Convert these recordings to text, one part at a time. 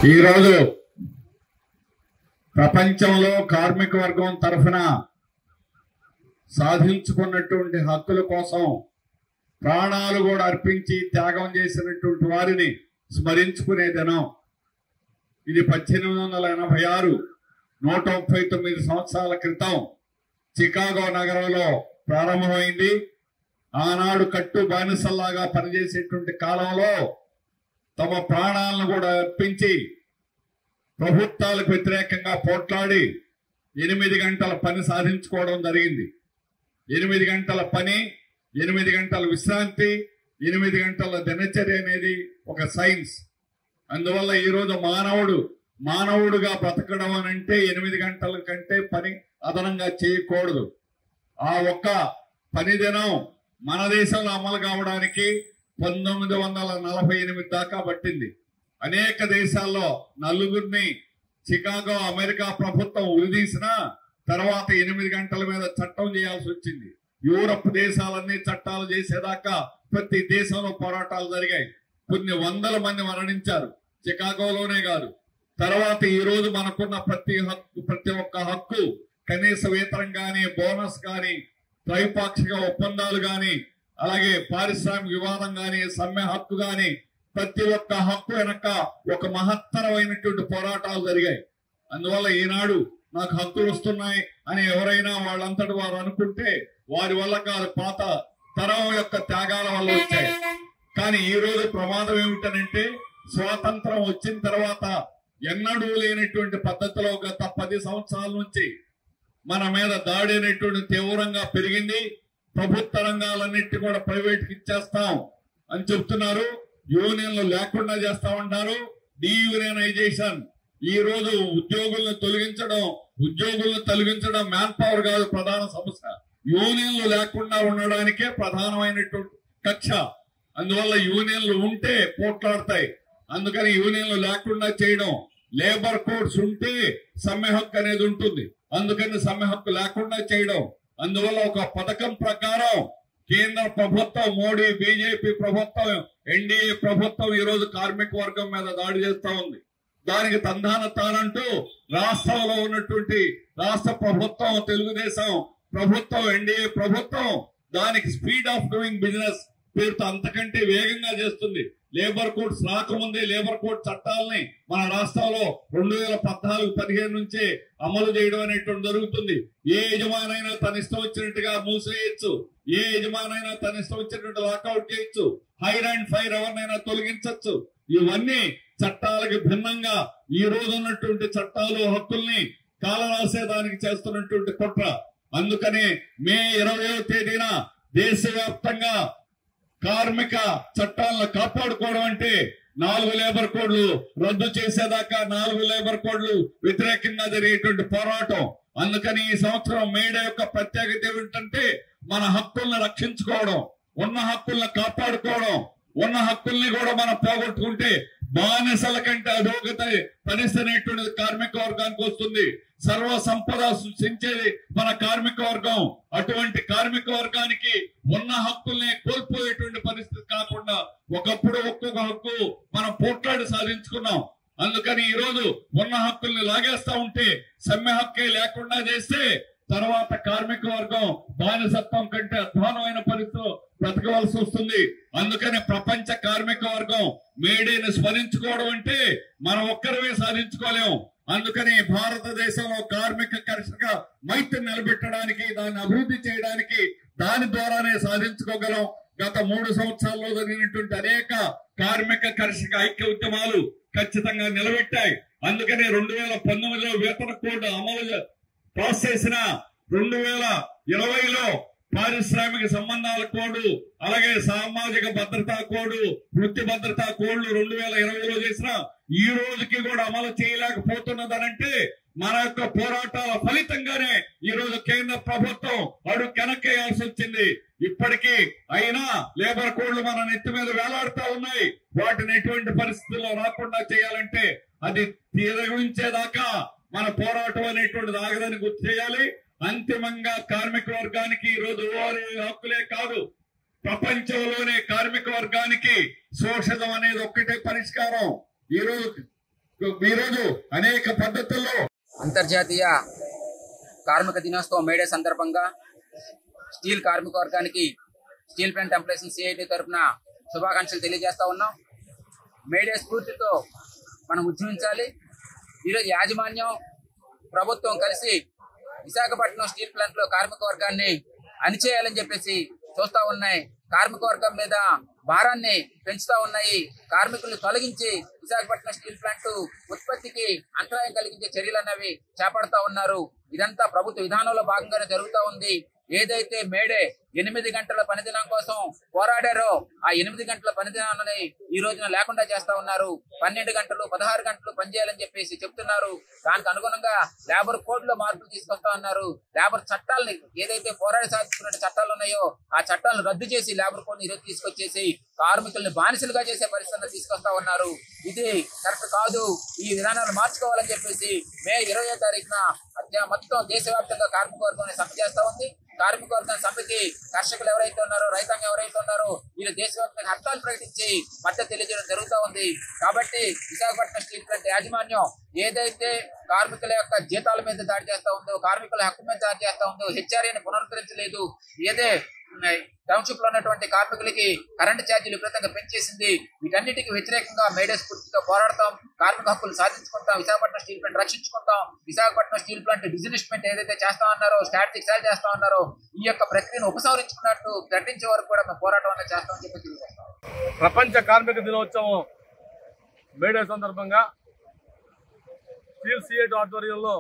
ఈరోజు ప్రపంచంలో కార్మిక వర్గం తరఫున సాధించుకున్నటువంటి హక్కుల కోసం ప్రాణాలు కూడా అర్పించి త్యాగం చేసినటువంటి వారిని స్మరించుకునే దినం ఇది. 1886 139 సంవత్సరాల క్రితం చికాగో నగరంలో ప్రారంభమైంది. ఆనాడు కట్టు బానిసల్లాగా పనిచేసేటువంటి కాలంలో తమ ప్రాణాలను కూడా అర్పించి ప్రభుత్వాలకు వ్యతిరేకంగా పోట్లాడి 8 గంటల పని సాధించుకోవడం జరిగింది. 8 గంటల పని, 8 గంటల విశ్రాంతి, 8 గంటల దినచర్య అనేది ఒక సైన్స్. అందువల్ల ఈరోజు మానవుడుగా బ్రతకడం అని అంటే 8 గంటల కంటే పని అదనంగా చేయకూడదు. ఆ ఒక్క పని దినం మన దేశంలో అమలు కావడానికి 1948 దాకా పట్టింది. అనేక దేశాల్లో నలుగురిని చికాగో అమెరికా ప్రభుత్వం ఉరిదీసిన తర్వాత 8 గంటల మీద చట్టం చేయాల్సి వచ్చింది. యూరప్ దేశాలన్నీ చట్టాలు చేసేదాకా ప్రతి దేశంలో పోరాటాలు జరిగాయి. కొన్ని వందల మంది మరణించారు, చికాగోలోనే కాదు. తర్వాత ఈ రోజు మనకున్న ప్రతి ఒక్క హక్కు, కనీస వేతనం గాని, బోనస్ గాని, త్రైపాక్షిక ఒప్పందాలు గాని, అలాగే పారిశ్రామిక వివాదం గాని, సమ్మె హక్కు గాని, ప్రతి ఒక్క హక్కు వెనక ఒక మహత్తరమైనటువంటి పోరాటాలు జరిగాయి. అందువల్ల ఈనాడు నాకు హక్కులు వస్తున్నాయి అని ఎవరైనా వాళ్ళంతటి వారు అనుకుంటే వారి వల్ల కాదు, పాత తరం యొక్క త్యాగాల వల్ల వచ్చాయి. కానీ ఈ రోజు ప్రమాదం ఏమిటనంటే, స్వాతంత్రం వచ్చిన తర్వాత ఎన్నడూ లేనటువంటి పద్ధతిలో గత 10 సంవత్సరాల నుంచి మన మీద దాడి అనేటువంటి తీవ్రంగా పెరిగింది. ప్రభుత్వ రంగాలన్నిటి కూడా ప్రైవేట్కి ఇచ్చేస్తాం అని చెప్తున్నారు. యూనియన్లు లేకుండా చేస్తామంటారు. డీయూనియనైజేషన్. ఈ రోజు ఉద్యోగులను తొలగించడం మ్యాన్ పవర్ కాదు ప్రధాన సమస్య. యూనియన్లు లేకుండా ఉండడానికే ప్రధానమైనటువంటి కక్ష. అందువల్ల యూనియన్లు ఉంటే పోట్లాడతాయి. అందుకని యూనియన్లు లేకుండా చేయడం. లేబర్ కోడ్స్ ఉంటే సమ్మె హక్కు అనేది ఉంటుంది. అందుకని సమ్మె హక్కు లేకుండా చేయడం. అందువల్ల ఒక పథకం ప్రకారం కేంద్ర ప్రభుత్వం, మోడీ బీజేపీ ప్రభుత్వం, ఎన్డీఏ ప్రభుత్వం ఈ రోజు కార్మిక వర్గం మీద దాడి చేస్తా ఉంది. దానికి తానంటూ రాష్ట్రంలో ఉన్నటువంటి రాష్ట్ర ప్రభుత్వం, తెలుగుదేశం ప్రభుత్వం, ఎన్డీఏ ప్రభుత్వం దానికి స్పీడ్ ఆఫ్ డూయింగ్ బిజినెస్ పేరుతో అంతకంటే వేగంగా చేస్తుంది. లేబర్ కోడ్స్ రాకముందే లేబర్ కోడ్ చట్టాలని మన రాష్ట్రంలో 2014-15 నుంచే అమలు చేయడం అనేటువంటి జరుగుతుంది. ఏ యజమానైనా తన ఇష్టం వచ్చినట్టుగా మూసేయచ్చు, ఏ యజమానైనా తన ఇష్టం వచ్చినట్టు లాకౌట్ చేయొచ్చు, హైర్ అండ్ ఫైర్ ఎవరినైనా తొలగించవచ్చు. ఇవన్నీ చట్టాలకు భిన్నంగా ఈ రోజు ఉన్నటువంటి చట్టాలు, హక్కుల్ని కాలరాసేదానికి చేస్తున్నటువంటి కుట్ర. అందుకని మే 20వ తేదీన దేశవ్యాప్తంగా కార్మిక చట్టాలను కాపాడుకోవడం అంటే 4 లేబర్ కోడ్లు రద్దు చేసేదాకా 4 లేబర్ కోడ్లు వ్యతిరేకంగా జరిగేటువంటి పోరాటం. అందుకని ఈ సంవత్సరం మేడే యొక్క ప్రత్యేకత ఏమిటంటే, మన హక్కుల్ని రక్షించుకోవడం, ఉన్న హక్కుల్ని కాపాడుకోవడం. ఉన్న హక్కుల్ని కూడా మనం పోగొట్టుకుంటే బానిసల కంటే అధోగత పరిస్థితి అనేటువంటిది కార్మిక వర్గానికి వస్తుంది. సర్వ సంపద సృష్టించేది మన కార్మిక వర్గం. అటువంటి కార్మిక వర్గానికి ఉన్న హక్కుల్ని కోల్పోయేటువంటి పరిస్థితి కాకుండా ఒకప్పుడు ఒక్కొక్క హక్కు మనం పోట్లాడి సాధించుకున్నాం. అందుకని ఈ రోజు ఉన్న హక్కుల్ని లాగేస్తా ఉంటే, సమ్మె హక్కే లేకుండా చేస్తే తర్వాత కార్మిక వర్గం బానిసత్వం కంటే అధ్వానమైన పరిస్థితిలో బ్రతకవలసి వస్తుంది. అందుకని ప్రపంచ కార్మిక వర్గం మేడేని స్మరించుకోవడం అంటే మనం ఒక్కరమే సాధించుకోలేము. అందుకని భారతదేశంలో కార్మిక కర్షక మైత్రిని నిలబెట్టడానికి, దాన్ని అభివృద్ధి చేయడానికి దాని ద్వారానే సాధించుకోగలం. గత 3 సంవత్సరాల్లో జరిగినటువంటి అనేక కార్మిక కర్షక ఐక్య ఉద్యమాలు ఖచ్చితంగా నిలబెట్టాయి. అందుకని 2019లో వేతన కోడ్ అమలు పాస్ చేసిన, 2020లో పారిశ్రామిక సంబంధాల కోడ్, అలాగే సామాజిక భద్రతా కోడ్, వృత్తి భద్రతా కోడ్లు 2020లో చేసిన ఈ రోజుకి కూడా అమలు చేయలేకపోతున్నదనంటే మన యొక్క పోరాటాల ఫలితంగానే ఈ రోజు కేంద్ర ప్రభుత్వం అడుగు వెనక్కేయాల్సి వచ్చింది. ఇప్పటికీ అయినా లేబర్ కోడ్లు మన నెత్తి మీద వేలాడుతూ ఉన్నాయి. వాటిని ఎటువంటి పరిస్థితుల్లో రాకుండా చేయాలంటే అది తిరగించేదాకా మన పోరాటం అనేటువంటిది ఆగదని గుర్తు చేయాలి. అంతిమంగా కార్మిక వర్గానికి ఈ రోజు హక్కులే కాదు, ప్రపంచంలోనే కార్మిక వర్గానికి శోషణం అనేది ఒక్కటే పరిష్కారం. ఈ రోజు ఈరోజు అనేక పద్ధతుల్లో అంతర్జాతీయ కార్మిక దినోత్సవం మేడే సందర్భంగా స్టీల్ కార్మిక వర్గానికి స్టీల్ ప్లాంట్ ఎంప్లాయీస్ సిఐటి తరఫున శుభాకాంక్షలు తెలియజేస్తా ఉన్నాం. మేడే స్ఫూర్తితో మనం ఉద్యమించాలి. ఈరోజు యాజమాన్యం ప్రభుత్వం కలిసి విశాఖపట్నం స్టీల్ ప్లాంట్ లో కార్మిక వర్గాన్ని అణిచేయాలని చెప్పేసి చూస్తా ఉన్నాయి. కార్మిక వర్గం మీద భారాన్ని పెంచుతా ఉన్నాయి. కార్మికులను తొలగించి విశాఖపట్నం స్టీల్ ప్లాంట్ ఉత్పత్తికి అంతరాయం కలిగించే చర్యలు అనేవి చేపడతా ఉన్నారు. ఇదంతా ప్రభుత్వ విధానంలో భాగంగానే జరుగుతూ ఉంది. ఏదైతే మేడే 8 గంటల పనిదినం కోసం పోరాడారో ఆ 8 గంటల పనిదినాలని ఈ రోజున లేకుండా చేస్తా ఉన్నారు. 12 గంటలు 16 గంటలు పనిచేయాలని చెప్పేసి చెప్తున్నారు. దానికి అనుగుణంగా లేబర్ కోడ్ లో మార్పులు తీసుకొస్తా ఉన్నారు. లేబర్ చట్టాలని ఏదైతే పోరాడి సాధించుకున్న చట్టాలు ఉన్నాయో ఆ చట్టాలను రద్దు చేసి లేబర్ కోడ్ ఈరోజు తీసుకొచ్చేసి కార్మికుల్ని బానిసలుగా చేసే పరిస్థితులను తీసుకొస్తా ఉన్నారు. ఇది కరెక్ట్ కాదు. ఈ విధానాలు మార్చుకోవాలని చెప్పేసి మే 20వ తారీఖున మొత్తం దేశవ్యాప్తంగా కార్మిక వర్గం సమ్మె చేస్తా ఉంది. కార్మిక వర్గం సమ్మెకి కర్షకులు ఎవరైతే ఉన్నారో రైతాంగం ఎవరైతే ఉన్నారో వీళ్ళు దేశవ్యాప్తంగా హర్తాలు ప్రకటించి మద్దతు తెలియజేయడం జరుగుతూ ఉంది. కాబట్టి విశాఖపట్నం స్టీల్ ప్లాంట్ యాజమాన్యం ఏదైతే కార్మికుల యొక్క జీతాల మీద దాడి చేస్తా ఉందో, కార్మికుల హక్కు మీద దాడి చేస్తా ఉందో, హెచ్ఆర్ఏని పునరుద్ధరించలేదు. ఏదే టౌన్షిప్ లో ఉన్నటువంటి కార్మికులకి కరెంటు ఛార్జీలు విపరీతంగా పెంచేసింది. వీటన్నిటికీ వ్యతిరేకంగా మేడే స్ఫూర్తితో పోరాడతాం. కార్మిక హక్కులు సాధించుకుంటాం. విశాఖపట్నం స్టీల్ ప్లాంట్ రక్షించుకుంటాం. విశాఖపట్నం స్టీల్ ప్లాంట్ డిజిన్వెస్ట్మెంట్ ఏదైతే చేస్తా ఉన్నారో, స్టాటిక్ సేల్ చేస్తా ఉన్నారో ఈ యొక్క ప్రక్రియను ఉపసంహరించుకున్నట్టు ప్రకటించే వరకు కూడా మేము పోరాటం అనేది చేస్తామని చెప్పి తెలియజేస్తాం. ప్రపంచ కార్మిక దినోత్సవం మేడే సందర్భంగా స్టీల్ సిఐటి ఆధ్వర్యంలో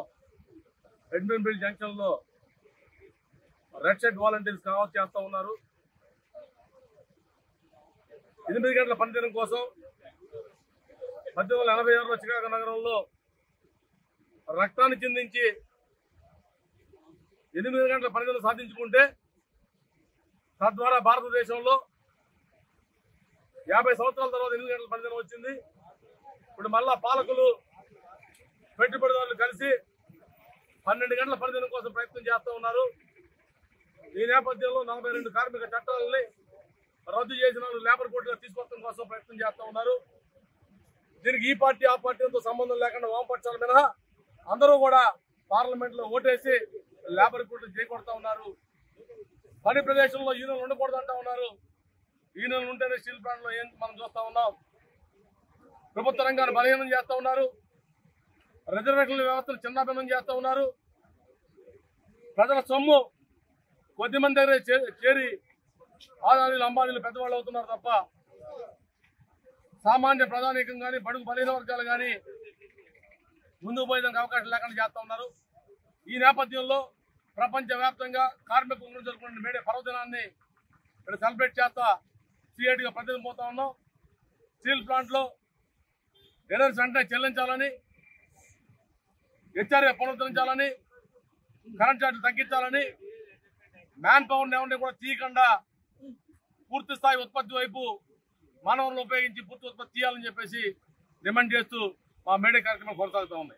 ఎడ్మిన్బిల్ జంక్షన్ లో రెడ్ షర్ట్ వాలంటీర్స్ కావచ్చు చేస్తూ ఉన్నారు. 8 గంటల పనిదినం కోసం 1886లో చికాగో నగరంలో రక్తాన్ని చిందించి 8 గంటల పనిదినం సాధించుకుంటే తద్వారా భారతదేశంలో 50 సంవత్సరాల తర్వాత 8 గంటల పనిదినం వచ్చింది. ఇప్పుడు మళ్ళా పాలకులు పెట్టుబడిదారులు కలిసి 12 గంటల పనిదినం కోసం ప్రయత్నం చేస్తూ ఉన్నారు. ఈ నేపథ్యంలో 42 కార్మిక చట్టాలని రద్దు చేసిన లేబర్ కోడ్లో తీసుకొచ్చడం కోసం ప్రయత్నం చేస్తూ ఉన్నారు. దీనికి ఈ పార్టీ ఆ పార్టీలతో సంబంధం లేకుండా వామపక్షాల మినహా అందరూ కూడా పార్లమెంట్ లో ఓటేసి లేబర్ కోడ్లు చేకొడతా ఉన్నారు. పని ప్రదేశంలో యూనియన్లు ఉండకూడదు అంటా ఉన్నారు. యూనియన్లు ఉంటేనే స్టీల్ ప్లాంట్ లో ఏం మనం చూస్తా ఉన్నాం. ప్రభుత్వ రంగాన్ని బలహీనం చేస్తూ ఉన్నారు. రిజర్వేషన్ల వ్యవస్థను చిన్నాభిన్నం చేస్తూ ఉన్నారు. ప్రజల సొమ్ము కొద్దిమంది దగ్గర చేరి ఆదానీలు అంబానీలు పెద్దవాళ్ళు అవుతున్నారు తప్ప సామాన్య ప్రధానికం కానీ బడుగు బలహీన వర్గాలు కానీ ముందుకు పోయేదానికి అవకాశం లేకుండా చేస్తూ ఉన్నారు. ఈ నేపథ్యంలో ప్రపంచవ్యాప్తంగా కార్మికులను జరుపుకున్న మేడే పర్వదినాన్ని ఇక్కడ సెలబ్రేట్ చేస్తా సిఐటిగా ప్రతినిధి పోతా ఉన్నాం. స్టీల్ ప్లాంట్ లో ఎర్రర్స్ వెంటనే చెల్లించాలని, హెచ్ఆర్ఏ పునరుద్ధరించాలని, కరెంట్ ఛార్జీలు తగ్గించాలని, మ్యాన్ పవర్ ఎవరిని కూడా తీయకుండా పూర్తి స్థాయి ఉత్పత్తి వైపు మానవులను ఉపయోగించి పూర్తి ఉత్పత్తి చేయాలని చెప్పేసి డిమాండ్ చేస్తూ మా మేడే కార్యక్రమం కొనసాగుతూ ఉంది.